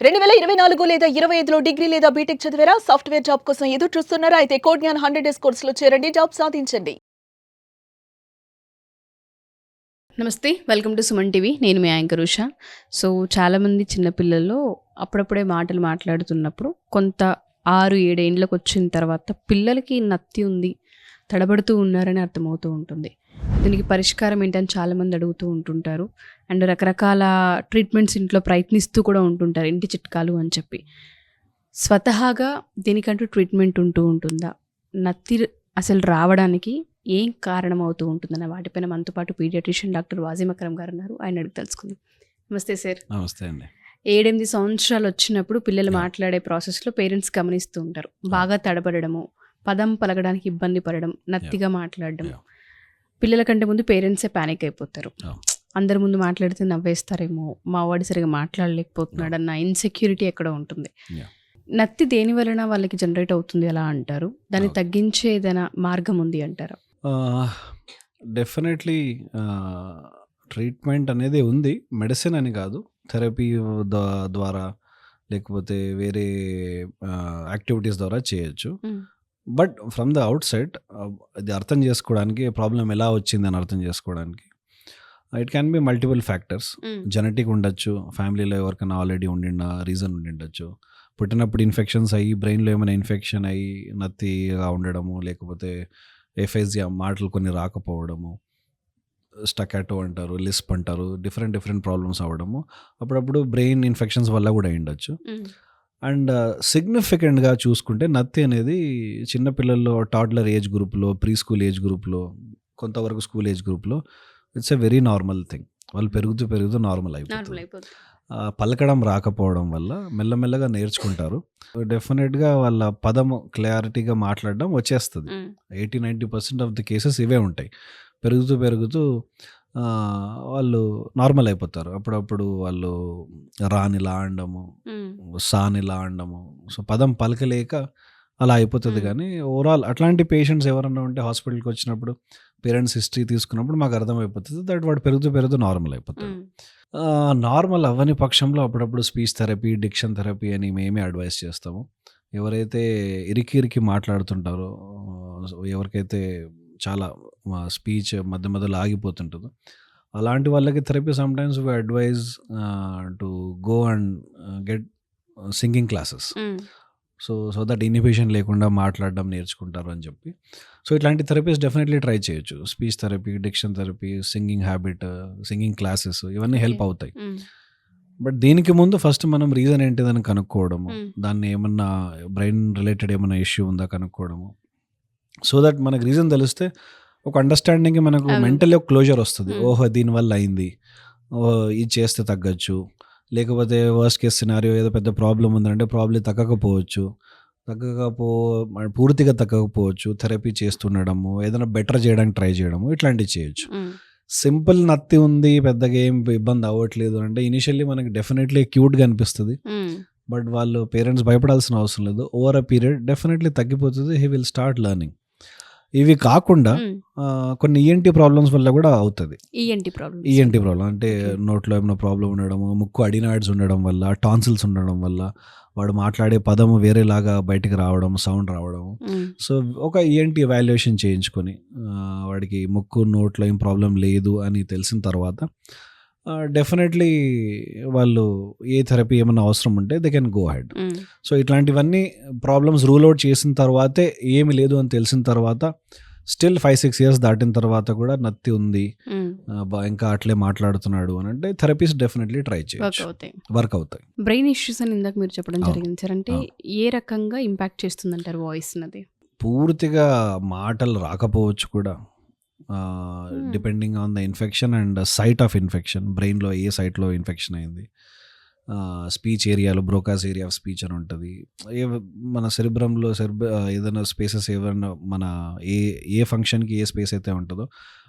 2024 లేదా 25లో డిగ్రీ లేదా బీటెక్ చదివారా? సాఫ్ట్‌వేర్ జాబ్ కోసం ఎదురు చూస్తున్నారా? అయితే కోడ్ జ్ఞాన్ 100 డేస్ కోర్సులో చేరండి. జాబ్ సాధించండి. నమస్తే. Welcome to Suman TV. నేను మీ యాంకర్ ఉషా. సో, చాలామంది చిన్నపిల్లల్లో అప్పుడప్పుడే మాటలు మాట్లాడుతున్నప్పుడు కొంత 6, 7 ఏండ్లకొచ్చిన తర్వాత పిల్లలకి నత్తి ఉంది, తడబడుతూ ఉన్నారని అర్థమవుతూ ఉంటుంది. దీనికి పరిష్కారం ఏంటని చాలామంది అడుగుతూ ఉంటుంటారు. అండ్ రకరకాల ట్రీట్మెంట్స్ ఇంట్లో ప్రయత్నిస్తూ కూడా ఉంటుంటారు, ఇంటి చిట్కాలు అని చెప్పి. స్వతహాగా దీనికంటూ ట్రీట్మెంట్ ఉంటూ ఉంటుందా? నత్తి అసలు రావడానికి ఏం కారణం అవుతూ ఉంటుందన్న వాటిపైన మనతో పాటు పీడియాట్రిషియన్ డాక్టర్ వాజీమ్ అక్రమ్ గారు ఉన్నారు. ఆయన అడిగి తెలుసుకుందాం. నమస్తే సార్. నమస్తే అండి. 7-8 సంవత్సరాలు వచ్చినప్పుడు పిల్లలు మాట్లాడే ప్రాసెస్లో పేరెంట్స్ గమనిస్తూ ఉంటారు. బాగా తడబడము, పదం పలకడానికి ఇబ్బంది పడడం, నత్తిగా మాట్లాడడం. పిల్లల కంటే ముందు పేరెంట్సే ప్యానిక్ అయిపోతారు. అందరి ముందు మాట్లాడితే నవ్వేస్తారేమో, మా వాడు సరిగా మాట్లాడలేకపోతున్నాడు అన్న ఇన్సెక్యూరిటీ ఎక్కడ ఉంటుంది. నత్తి దేని వలన వాళ్ళకి జనరేట్ అవుతుంది ఎలా అంటారు? దాన్ని తగ్గించే ఏదైనా మార్గం ఉంది అంటారా? డెఫినెట్లీ ట్రీట్మెంట్ అనేది ఉంది, మెడిసిన్ అని కాదు. థెరపీ ద్వారా లేకపోతే వేరే యాక్టివిటీస్ ద్వారా చేయొచ్చు. But from the out side అది అర్థం చేసుకోవడానికి, ప్రాబ్లం ఎలా వచ్చిందని అర్థం చేసుకోవడానికి it can be multiple factors. Genetic ఉండొచ్చు, ఫ్యామిలీలో ఎవరికైనా ఆల్రెడీ ఉండిన రీజన్ ఉండిండొచ్చు, పుట్టినప్పుడు ఇన్ఫెక్షన్స్ అయ్యి బ్రెయిన్లో ఏమైనా ఇన్ఫెక్షన్ అయ్యి నత్తిగా ఉండడము, లేకపోతే ఎఫేజియా మాటలు కొన్ని రాకపోవడము, స్టకాటో అంటారు, లిస్ప్ అంటారు, డిఫరెంట్ ప్రాబ్లమ్స్ అవ్వడము, అప్పుడప్పుడు బ్రెయిన్ ఇన్ఫెక్షన్స్ వల్ల కూడా అయ్యుండొచ్చు. అండ్ సిగ్నిఫికెంట్గా చూసుకుంటే నత్తి అనేది చిన్నపిల్లల్లో టాడ్లర్ ఏజ్ గ్రూప్లో, ప్రీ స్కూల్ ఏజ్ గ్రూప్లో, కొంతవరకు స్కూల్ ఏజ్ గ్రూప్లో it's a very normal thing. వాళ్ళు పెరుగుతూ నార్మల్ అయిపోతుంది. పలకడం రాకపోవడం వల్ల మెల్లమెల్లగా నేర్చుకుంటారు. డెఫినెట్గా వాళ్ళ పదము క్లారిటీగా మాట్లాడడం వచ్చేస్తుంది. 80-90% ఆఫ్ ది కేసెస్ ఇవే ఉంటాయి. పెరుగుతూ వాళ్ళు నార్మల్ అయిపోతారు. అప్పుడప్పుడు వాళ్ళు రానిలా అనడము, సానిలా అనడము, సో పదం పలకలేక అలా అయిపోతుంది. కానీ ఓవరాల్ అట్లాంటి పేషెంట్స్ ఎవరన్నా ఉంటే హాస్పిటల్కి వచ్చినప్పుడు పేరెంట్స్ హిస్టరీ తీసుకున్నప్పుడు మాకు అర్థమైపోతుంది దట్ వాడు పెరుగుతూ నార్మల్ అయిపోతాడు. నార్మల్ అవ్వని పక్షంలో అప్పుడప్పుడు స్పీచ్ థెరపీ, డిక్షన్ థెరపీ అని మేమే అడ్వైస్ చేస్తాము. ఎవరైతే ఇరికి మాట్లాడుతుంటారో, ఎవరికైతే చాలా స్పీచ్ మధ్యలో ఆగిపోతుంటుందో అలాంటి వాళ్ళకి therapy sometimes we advise to go and get singing classes. So that inhibition లేకుండా మాట్లాడడం నేర్చుకుంటారు అని చెప్పి. సో ఇట్లాంటి థెరపీస్ డెఫినెట్లీ ట్రై చేయొచ్చు. Speech therapy, diction therapy, singing habit, singing classes ఇవన్నీ హెల్ప్ అవుతాయి. బట్ దీనికి ముందు ఫస్ట్ మనం రీజన్ ఏంటిదని కనుక్కోవడము, దాన్ని ఏమన్నా బ్రెయిన్ రిలేటెడ్ ఏమన్నా ఇష్యూ ఉందా కనుక్కోవడము. సో దట్ మనకు రీజన్ తెలిస్తే ఒక అండర్స్టాండింగ్కి మనకు మెంటల్ క్లోజర్ వస్తుంది. ఓహో దీనివల్ల అయింది, ఇది చేస్తే తగ్గచ్చు, లేకపోతే వర్స్ట్ కేస్ సినారియో ఏదో పెద్ద ప్రాబ్లం ఉందంటే ప్రాబ్లం పూర్తిగా తగ్గకపోవచ్చు, థెరపీ చేస్తుండడము, ఏదైనా బెటర్ చేయడానికి ట్రై చేయడము, ఇట్లాంటివి చేయొచ్చు. సింపుల్ నత్తి ఉంది, పెద్దగా ఏం ఇబ్బంది అవ్వట్లేదు అంటే ఇనిషియల్లీ మనకి డెఫినెట్లీ క్యూట్గా అనిపిస్తుంది. బట్ వాళ్ళు పేరెంట్స్ భయపడాల్సిన అవసరం లేదు. ఓవర్ అ పీరియడ్ డెఫినెట్లీ తగ్గిపోతుంది. He will start learning. ఇవి కాకుండా కొన్ని ఈఎన్టీ ప్రాబ్లమ్స్ వల్ల కూడా అవుతుంది. ఈఎన్టీ ప్రాబ్లం అంటే నోట్లో ఏమైనా ప్రాబ్లం ఉండడము, ముక్కు అడినాయిడ్స్ ఉండడం వల్ల, టాన్సిల్స్ ఉండడం వల్ల వాడు మాట్లాడే పదము వేరేలాగా బయటికి రావడం, సౌండ్ రావడము. సో ఒక ఈఎన్టీ ఎవాల్యుయేషన్ చేయించుకొని వాడికి ముక్కు నోట్లో ఏం ప్రాబ్లం లేదు అని తెలిసిన తర్వాత డెఫినెట్లీ వాళ్ళు ఏ థెరపీ ఏమైనా అవసరం ఉంటే they can go head. So ఇట్లాంటివన్నీ ప్రాబ్లమ్స్ రూల్ అవుట్ చేసిన తర్వాతే, ఏమి లేదు అని తెలిసిన తర్వాత, స్టిల్ 5-6 years దాటిన తర్వాత కూడా నత్తి ఉంది, ఇంకా అట్లే మాట్లాడుతున్నాడు అని అంటే థెరపీస్ డెఫినెట్లీ ట్రై చేయొచ్చు, వర్క్ అవుతాయి. బ్రెయిన్ ఇష్యూస్ అని ఇందాక మీరు చెప్పడం జరిగింది సార్. అంటే ఏ రకంగా ఇంపాక్ట్ చేస్తుంది అంటారు వాయిస్ అనేది? పూర్తిగా మాటలు రాకపోవచ్చు కూడా, depending on the infection and site of infection. బ్రెయిన్లో ఏ సైట్లో ఇన్ఫెక్షన్ అయింది, స్పీచ్ ఏరియాలో బ్రోకాస్ ఏరియా ఆఫ్ స్పీచ్ అని ఉంటుంది. మన సెరిబ్రంలో ఏదైనా స్పేసెస్ ఏమైనా మన ఏ ఫంక్షన్కి ఏ స్పేస్ అయితే ఉంటుందో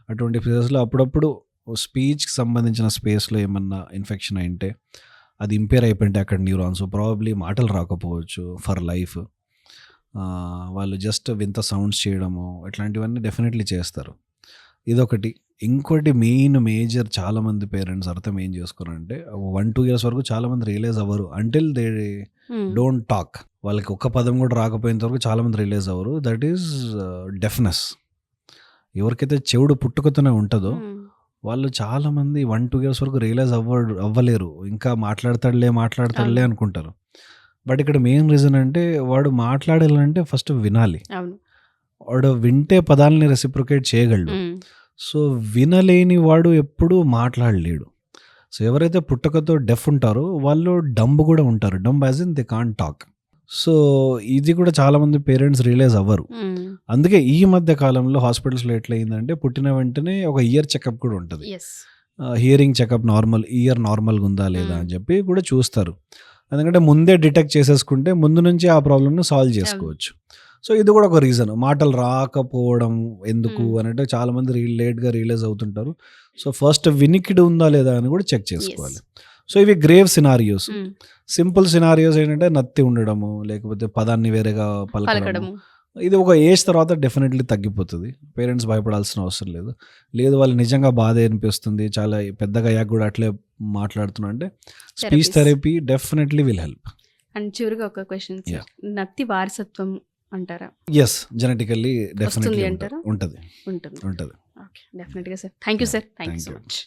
అటువంటి ప్లేసెస్లో అప్పుడప్పుడు స్పీచ్కి సంబంధించిన స్పేస్లో ఏమన్నా ఇన్ఫెక్షన్ అయింటే, అది ఇంపేర్ అయిపోయింటే అక్కడ న్యూరాన్స్ ప్రాబబ్లీ మాటలు రాకపోవచ్చు ఫర్ లైఫ్. వాళ్ళు జస్ట్ వింత సౌండ్స్ చేయడము ఇట్లాంటివన్నీ డెఫినెట్లీ చేస్తారు. ఇదొకటి. ఇంకోటి మేజర్ చాలా మంది పేరెంట్స్ అర్థం ఏం చేసుకోరంటే 1-2 ఇయర్స్ వరకు చాలా మంది రియలైజ్ అవ్వరు అంటిల్ దే డోంట్ టాక్. వాళ్ళకి ఒక్క పదం కూడా రాకపోయేంత వరకు చాలా మంది రియలైజ్ అవ్వరు. That is deafness. ఎవరికైతే చెవుడు పుట్టుకతోనే ఉంటుందో వాళ్ళు చాలా మంది 1-2 ఇయర్స్ వరకు రియలైజ్ అవ్వలేరు. ఇంకా మాట్లాడతాడులే అనుకుంటారు. బట్ ఇక్కడ మెయిన్ రీజన్ అంటే వాడు మాట్లాడాలంటే ఫస్ట్ వినాలి. అవును. వాడు వింటే పదాలని రెసిప్రొకేట్ చేయగలడు. సో వినలేని వాడు ఎప్పుడూ మాట్లాడలేడు. సో ఎవరైతే పుట్టుకతో డెఫ్ ఉంటారో వాళ్ళు డంబ్ కూడా ఉంటారు. Dumb as in they can't talk. So ఇది కూడా చాలా మంది పేరెంట్స్ రియలైజ్ అవ్వరు. అందుకే ఈ మధ్య కాలంలో హాస్పిటల్స్లో ఎట్లయిందంటే పుట్టిన వెంటనే ఒక ఇయర్ చెకప్ కూడా ఉంటుంది. హియరింగ్ చెకప్ ఇయర్ నార్మల్గా ఉందా లేదా అని చెప్పి కూడా చూస్తారు. ఎందుకంటే ముందే డిటెక్ట్ చేసేసుకుంటే ముందు నుంచి ఆ ప్రాబ్లమ్ను సాల్వ్ చేసుకోవచ్చు. సో ఇది కూడా ఒక రీజన్. మాటలు రాకపోవడం ఎందుకు అంటే చాలా మంది లేట్గా రియలైజ్ అవుతుంటారు. సో ఫస్ట్ వినికిడి ఉందా లేదా అని కూడా చెక్ చేసుకోవాలి. సో ఇవి గ్రేవ్ సినారియోస్. సింపుల్ సినారియోస్ ఏంటంటే నత్తి ఉండడము, లేకపోతే పదాన్ని వేరేగా పలకడము. ఇది ఒక ఏజ్ తర్వాత డెఫినెట్లీ తగ్గిపోతుంది. పేరెంట్స్ భయపడాల్సిన అవసరం లేదు వాళ్ళు నిజంగా బాధ అనిపిస్తుంది, చాలా పెద్దగా అయ్యాక కూడా అట్లే మాట్లాడుతున్నా అంటే speech therapy definitely will help. And చివరిగా ఒక క్వశ్చన్, నత్తి వారసత్వం అంటారా? ఎస్, జెనెటికల్లీ డెఫినెట్లీ ఉంటుంది. ఓకే, డెఫినెట్గా sir. Thank you sir. Thank you so much.